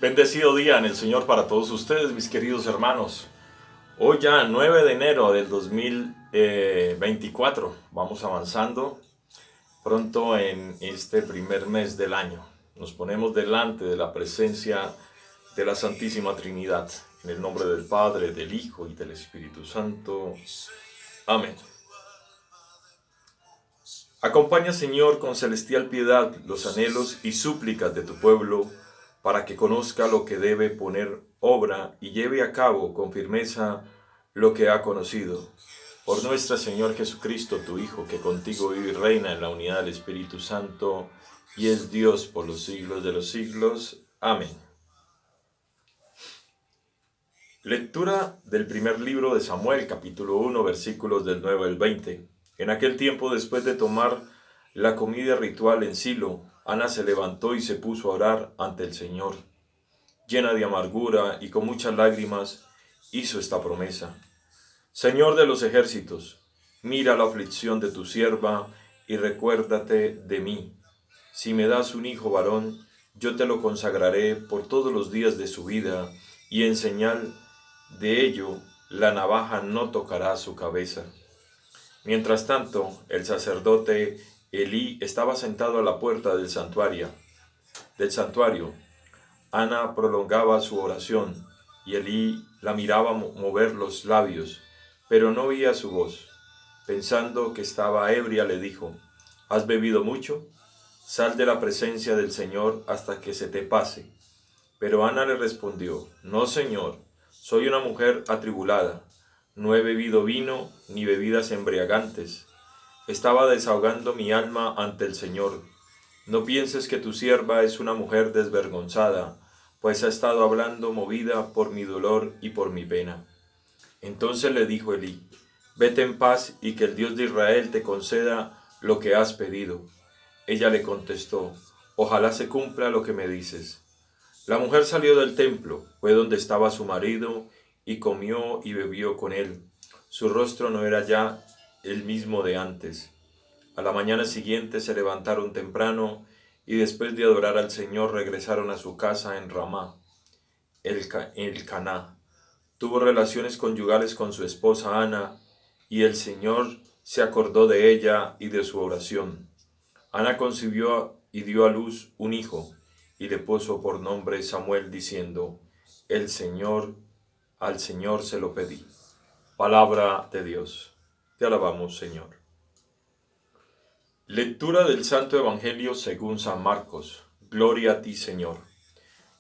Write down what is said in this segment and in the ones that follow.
Bendecido día en el Señor para todos ustedes, mis queridos hermanos. Hoy ya 9 de enero del 2024. Vamos avanzando pronto en este primer mes del año. Nos ponemos delante de la presencia de la Santísima Trinidad. En el nombre del Padre, del Hijo y del Espíritu Santo. Amén. Acompaña, Señor, con celestial piedad los anhelos y súplicas de tu pueblo, para que conozca lo que debe poner obra y lleve a cabo con firmeza lo que ha conocido. Por nuestro Señor Jesucristo, tu Hijo, que contigo vive y reina en la unidad del Espíritu Santo, y es Dios por los siglos de los siglos. Amén. Lectura del primer libro de Samuel, capítulo 1, versículos del 9 al 20. En aquel tiempo, después de tomar la comida ritual en Silo, Ana se levantó y se puso a orar ante el Señor. Llena de amargura y con muchas lágrimas, hizo esta promesa. Señor de los ejércitos, mira la aflicción de tu sierva y recuérdate de mí. Si me das un hijo varón, yo te lo consagraré por todos los días de su vida, y en señal de ello, la navaja no tocará su cabeza. Mientras tanto, el sacerdote Elí estaba sentado a la puerta del santuario. Ana prolongaba su oración, y Elí la miraba mover los labios, pero no oía su voz. Pensando que estaba ebria, le dijo: ¿Has bebido mucho? Sal de la presencia del Señor hasta que se te pase. Pero Ana le respondió: No, Señor, soy una mujer atribulada. No he bebido vino ni bebidas embriagantes. Estaba desahogando mi alma ante el Señor. No pienses que tu sierva es una mujer desvergonzada, pues ha estado hablando movida por mi dolor y por mi pena. Entonces le dijo Elí: Vete en paz y que el Dios de Israel te conceda lo que has pedido. Ella le contestó: Ojalá se cumpla lo que me dices. La mujer salió del templo, fue donde estaba su marido, y comió y bebió con él. Su rostro no era ya el mismo de antes. A la mañana siguiente se levantaron temprano, y después de adorar al Señor regresaron a su casa en Ramá, el Caná. Tuvo relaciones conyugales con su esposa Ana, y el Señor se acordó de ella y de su oración. Ana concibió y dio a luz un hijo, y le puso por nombre Samuel, diciendo: al Señor se lo pedí. Palabra de Dios. Te alabamos, Señor. Lectura del Santo Evangelio según San Marcos. Gloria a ti, Señor.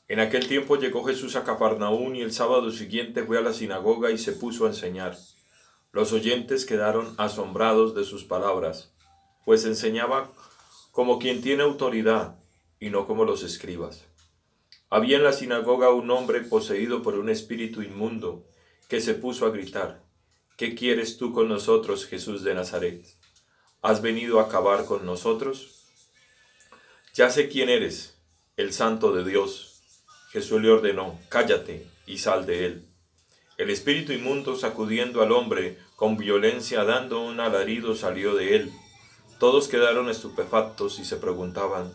En aquel tiempo llegó Jesús a Cafarnaún, y el sábado siguiente fue a la sinagoga y se puso a enseñar. Los oyentes quedaron asombrados de sus palabras, pues enseñaba como quien tiene autoridad y no como los escribas. Había en la sinagoga un hombre poseído por un espíritu inmundo, que se puso a gritar: ¿Qué quieres tú con nosotros, Jesús de Nazaret? ¿Has venido a acabar con nosotros? Ya sé quién eres, el Santo de Dios. Jesús le ordenó: Cállate y sal de él. El espíritu inmundo, sacudiendo al hombre con violencia, dando un alarido, salió de él. Todos quedaron estupefactos y se preguntaban: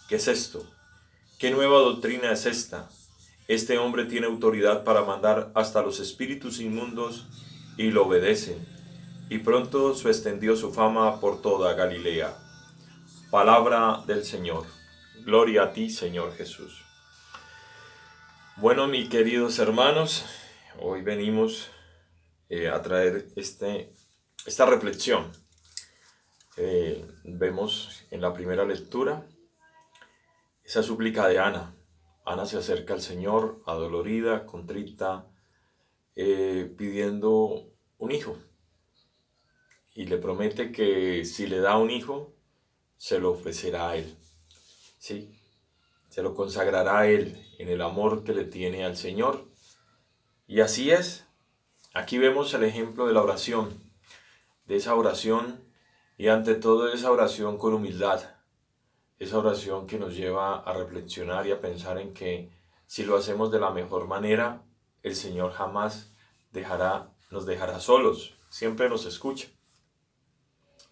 ¿qué es esto? ¿Qué nueva doctrina es esta? Este hombre tiene autoridad para mandar hasta los espíritus inmundos, y lo obedecen. Y pronto se extendió su fama por toda Galilea. Palabra del Señor. Gloria a ti, Señor Jesús. Bueno, mis queridos hermanos, hoy venimos a traer esta reflexión. Vemos en la primera lectura esa súplica de Ana. Ana se acerca al Señor adolorida, contrita, pidiendo un hijo. Y le promete que si le da un hijo, se lo ofrecerá a él. ¿Sí? Se lo consagrará a él en el amor que le tiene al Señor. Y así es. Aquí vemos el ejemplo de la oración. De esa oración, y ante todo esa oración con humildad. Esa oración que nos lleva a reflexionar y a pensar en que si lo hacemos de la mejor manera, el Señor jamás nos dejará solos, siempre nos escucha.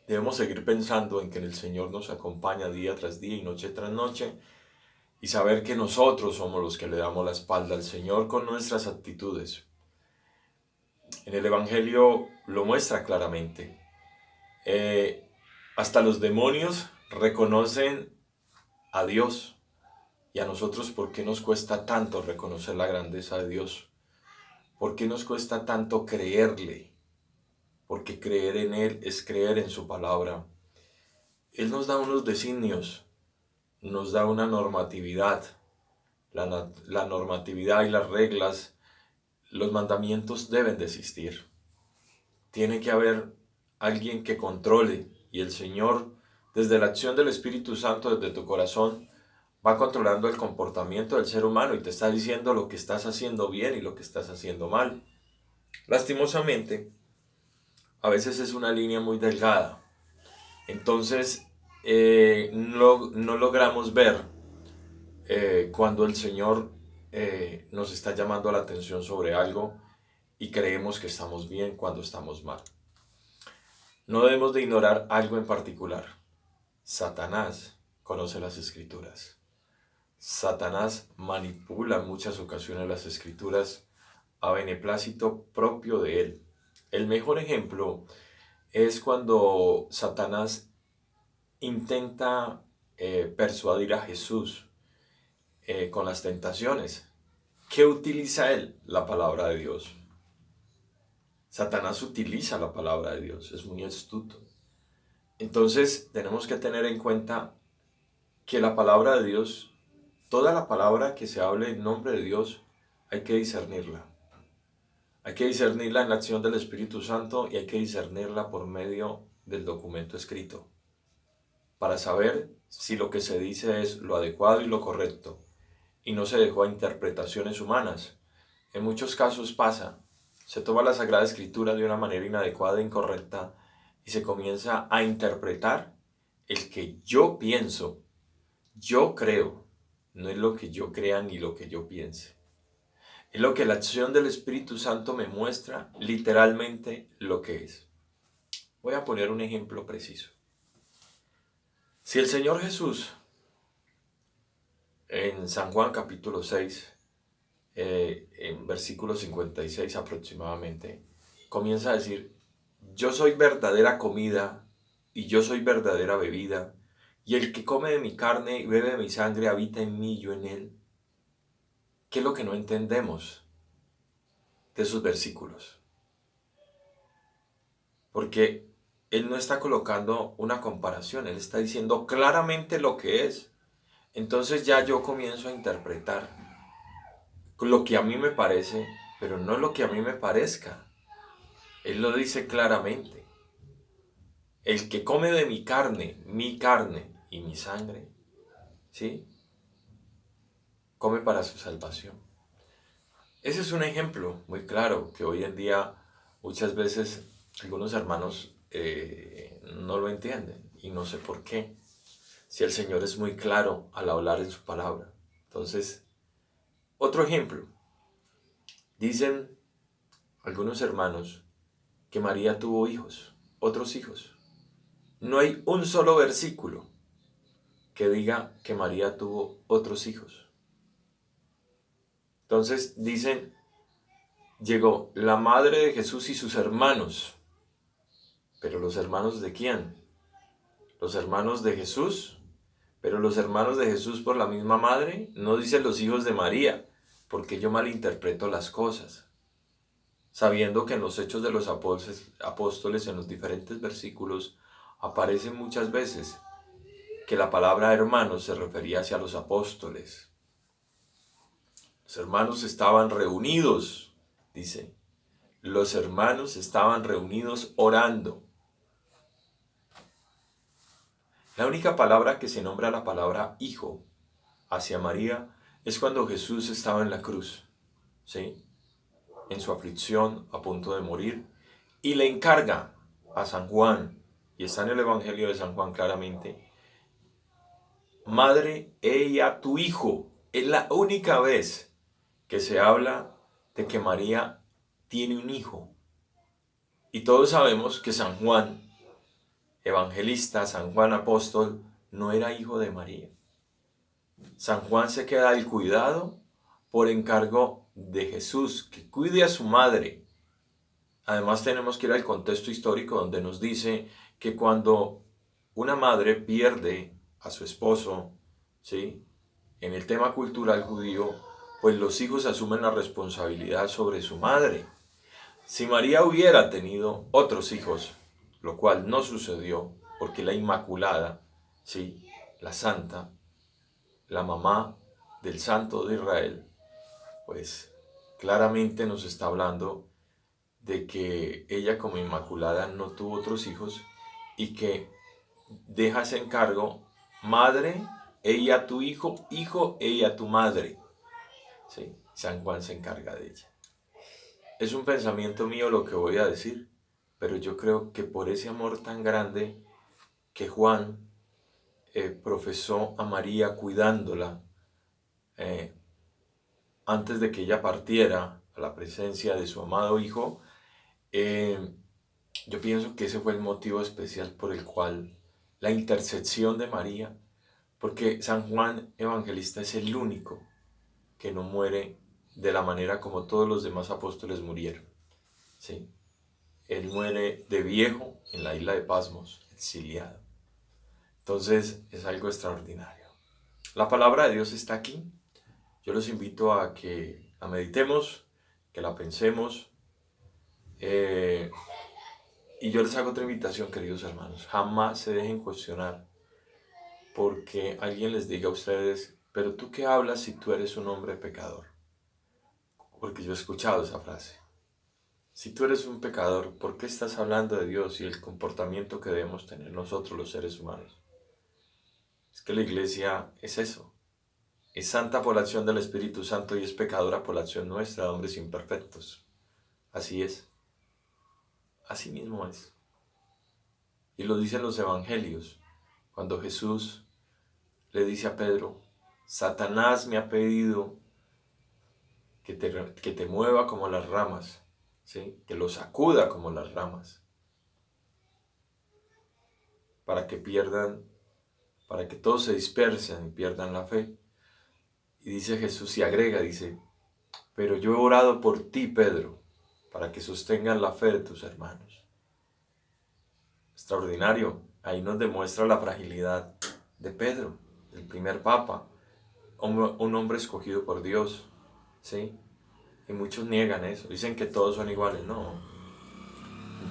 Debemos seguir pensando en que el Señor nos acompaña día tras día y noche tras noche, y saber que nosotros somos los que le damos la espalda al Señor con nuestras actitudes. En el Evangelio lo muestra claramente. Hasta los demonios reconocen a Dios. Y a nosotros, ¿por qué nos cuesta tanto reconocer la grandeza de Dios? ¿Por qué nos cuesta tanto creerle? Porque creer en Él es creer en su palabra. Él nos da unos designios, nos da una normatividad. La normatividad y las reglas, los mandamientos deben de existir. Tiene que haber alguien que controle, y el Señor, desde la acción del Espíritu Santo, desde tu corazón, va controlando el comportamiento del ser humano y te está diciendo lo que estás haciendo bien y lo que estás haciendo mal. Lastimosamente, a veces es una línea muy delgada. Entonces, no logramos ver cuando el Señor nos está llamando la atención sobre algo y creemos que estamos bien cuando estamos mal. No debemos de ignorar algo en particular. Satanás conoce las Escrituras. Satanás manipula en muchas ocasiones las Escrituras a beneplácito propio de él. El mejor ejemplo es cuando Satanás intenta persuadir a Jesús con las tentaciones. ¿Qué utiliza él? La palabra de Dios. Satanás utiliza la palabra de Dios, es muy astuto. Entonces tenemos que tener en cuenta que la palabra de Dios, toda la palabra que se hable en nombre de Dios, hay que discernirla. Hay que discernirla en la acción del Espíritu Santo y hay que discernirla por medio del documento escrito, para saber si lo que se dice es lo adecuado y lo correcto, y no se dejó a interpretaciones humanas. En muchos casos pasa, se toma la Sagrada Escritura de una manera inadecuada e incorrecta y se comienza a interpretar el que yo pienso, yo creo, no es lo que yo crea ni lo que yo piense. Es lo que la acción del Espíritu Santo me muestra literalmente lo que es. Voy a poner un ejemplo preciso. Si el Señor Jesús, en San Juan capítulo 6, en versículo 56 aproximadamente, comienza a decir, yo soy verdadera comida y yo soy verdadera bebida, y el que come de mi carne y bebe de mi sangre habita en mí y yo en él. ¿Qué es lo que no entendemos de esos versículos? Porque Él no está colocando una comparación, Él está diciendo claramente lo que es. Entonces ya yo comienzo a interpretar lo que a mí me parece, pero no lo que a mí me parezca. Él lo dice claramente. El que come de mi carne y mi sangre, ¿sí? Come para su salvación. Ese es un ejemplo muy claro que hoy en día muchas veces algunos hermanos no lo entienden y no sé por qué. Si el Señor es muy claro al hablar en su palabra. Entonces, otro ejemplo. Dicen algunos hermanos que María tuvo hijos, otros hijos. No hay un solo versículo que diga que María tuvo otros hijos. Entonces dicen, llegó la madre de Jesús y sus hermanos. ¿Pero los hermanos de quién? ¿Los hermanos de Jesús? Pero los hermanos de Jesús por la misma madre, no dicen los hijos de María, porque yo malinterpreto las cosas. Sabiendo que en los Hechos de los Apóstoles, en los diferentes versículos, aparece muchas veces que la palabra hermanos se refería hacia los apóstoles. Los hermanos estaban reunidos, dice. Los hermanos estaban reunidos orando. La única palabra que se nombra la palabra hijo hacia María es cuando Jesús estaba en la cruz, ¿sí? En su aflicción, a punto de morir, y le encarga a San Juan, y está en el Evangelio de San Juan claramente, madre, ella tu hijo. Es la única vez que se habla de que María tiene un hijo. Y todos sabemos que San Juan, evangelista, San Juan apóstol, no era hijo de María. San Juan se queda al cuidado por encargo de Jesús, que cuide a su madre. Además tenemos que ir al contexto histórico donde nos dice que cuando una madre pierde a su esposo, ¿sí? En el tema cultural judío, pues los hijos asumen la responsabilidad sobre su madre. Si María hubiera tenido otros hijos, lo cual no sucedió, porque la Inmaculada, ¿sí? La Santa, la mamá del Santo de Israel, pues claramente nos está hablando de que ella como Inmaculada no tuvo otros hijos y que deja ese encargo, madre, ella tu hijo, hijo, ella tu madre. ¿Sí? San Juan se encarga de ella. Es un pensamiento mío lo que voy a decir, pero yo creo que por ese amor tan grande que Juan profesó a María cuidándola eh, antes de que ella partiera a la presencia de su amado hijo, eh, yo pienso que ese fue el motivo especial por el cual la intercesión de María, porque San Juan Evangelista es el único que no muere de la manera como todos los demás apóstoles murieron. ¿Sí? Él muere de viejo en la isla de Pasmos, exiliado. Entonces es algo extraordinario. La palabra de Dios está aquí. Yo los invito a que la meditemos, que la pensemos. Y yo les hago otra invitación, queridos hermanos. Jamás se dejen cuestionar porque alguien les diga a ustedes, pero tú qué hablas si tú eres un hombre pecador. Porque yo he escuchado esa frase. Si tú eres un pecador, ¿por qué estás hablando de Dios y el comportamiento que debemos tener nosotros los seres humanos? Es que la iglesia es eso. Es santa por la acción del Espíritu Santo y es pecadora por la acción nuestra de hombres imperfectos. Así es. Así mismo es. Y lo dicen los evangelios. Cuando Jesús le dice a Pedro, Satanás me ha pedido que te mueva como las ramas, ¿sí? Que lo sacuda como las ramas, para que pierdan, para que todos se dispersen y pierdan la fe. Y dice Jesús y agrega, dice, pero yo he orado por ti, Pedro, para que sostengan la fe de tus hermanos. Extraordinario. Ahí nos demuestra la fragilidad de Pedro, el primer papa, un hombre escogido por Dios, ¿sí? Y muchos niegan eso, dicen que todos son iguales. No,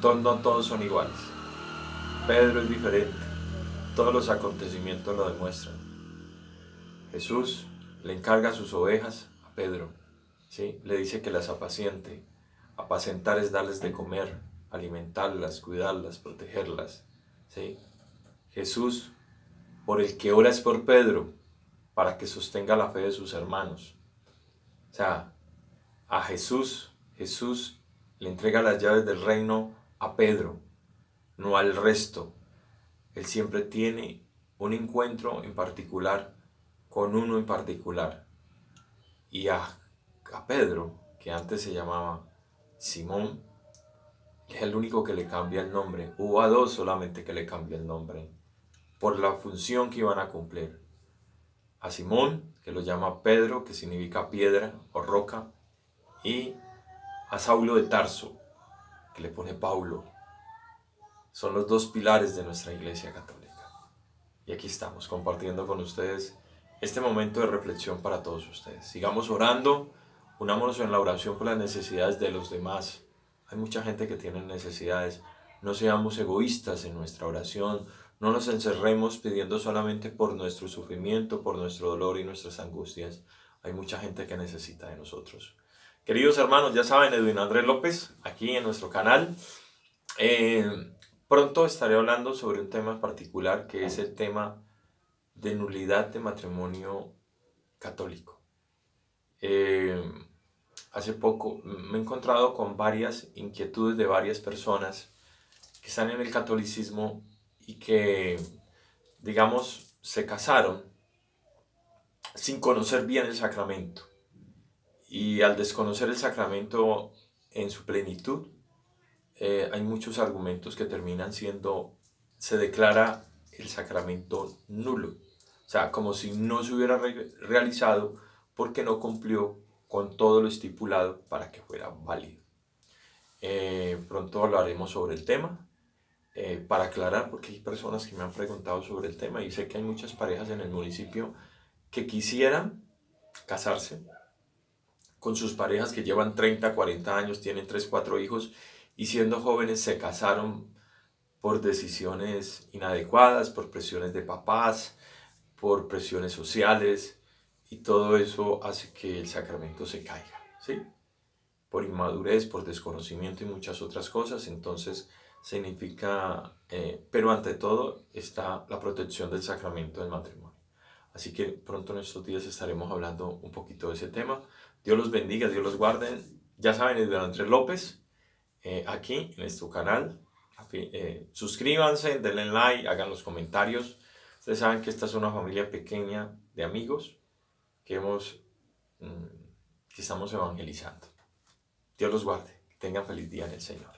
no todos son iguales. Pedro es diferente, todos los acontecimientos lo demuestran. Jesús le encarga sus ovejas a Pedro, ¿sí? Le dice que las apaciente. Apacentar es darles de comer, alimentarlas, cuidarlas, protegerlas, ¿sí? Jesús, por el que ora es por Pedro, para que sostenga la fe de sus hermanos. O sea, a Jesús le entrega las llaves del reino a Pedro, no al resto. Él siempre tiene un encuentro en particular con uno en particular. Y a Pedro, que antes se llamaba Simón, es el único que le cambia el nombre. Hubo a dos solamente que le cambia el nombre, por la función que iban a cumplir. A Simón, que lo llama Pedro, que significa piedra o roca, y a Saulo de Tarso, que le pone Paulo. Son los dos pilares de nuestra Iglesia Católica. Y aquí estamos compartiendo con ustedes este momento de reflexión para todos ustedes. Sigamos orando, unámonos en la oración por las necesidades de los demás. Hay mucha gente que tiene necesidades. No seamos egoístas en nuestra oración. No nos encerremos pidiendo solamente por nuestro sufrimiento, por nuestro dolor y nuestras angustias. Hay mucha gente que necesita de nosotros. Queridos hermanos, ya saben, Edwin Andrés López, aquí en nuestro canal. Pronto estaré hablando sobre un tema particular que es el tema de nulidad de matrimonio católico. Hace poco me he encontrado con varias inquietudes de varias personas que están en el catolicismo y que, digamos, se casaron sin conocer bien el sacramento. Y al desconocer el sacramento en su plenitud, hay muchos argumentos que terminan siendo, se declara el sacramento nulo. O sea, como si no se hubiera realizado porque no cumplió con todo lo estipulado para que fuera válido. Pronto hablaremos sobre el tema. Para aclarar, porque hay personas que me han preguntado sobre el tema y sé que hay muchas parejas en el municipio que quisieran casarse con sus parejas que llevan 30, 40 años, tienen 3, 4 hijos y siendo jóvenes se casaron por decisiones inadecuadas, por presiones de papás, por presiones sociales y todo eso hace que el sacramento se caiga, ¿sí? Por inmadurez, por desconocimiento y muchas otras cosas. Entonces significa, pero ante todo está la protección del sacramento del matrimonio. Así que pronto en estos días estaremos hablando un poquito de ese tema. Dios los bendiga, Dios los guarde. Ya saben, es de Andrés López, aquí en este canal. Suscríbanse, denle like, hagan los comentarios. Ustedes saben que esta es una familia pequeña de amigos que que estamos evangelizando. Dios los guarde. Tengan feliz día en el Señor.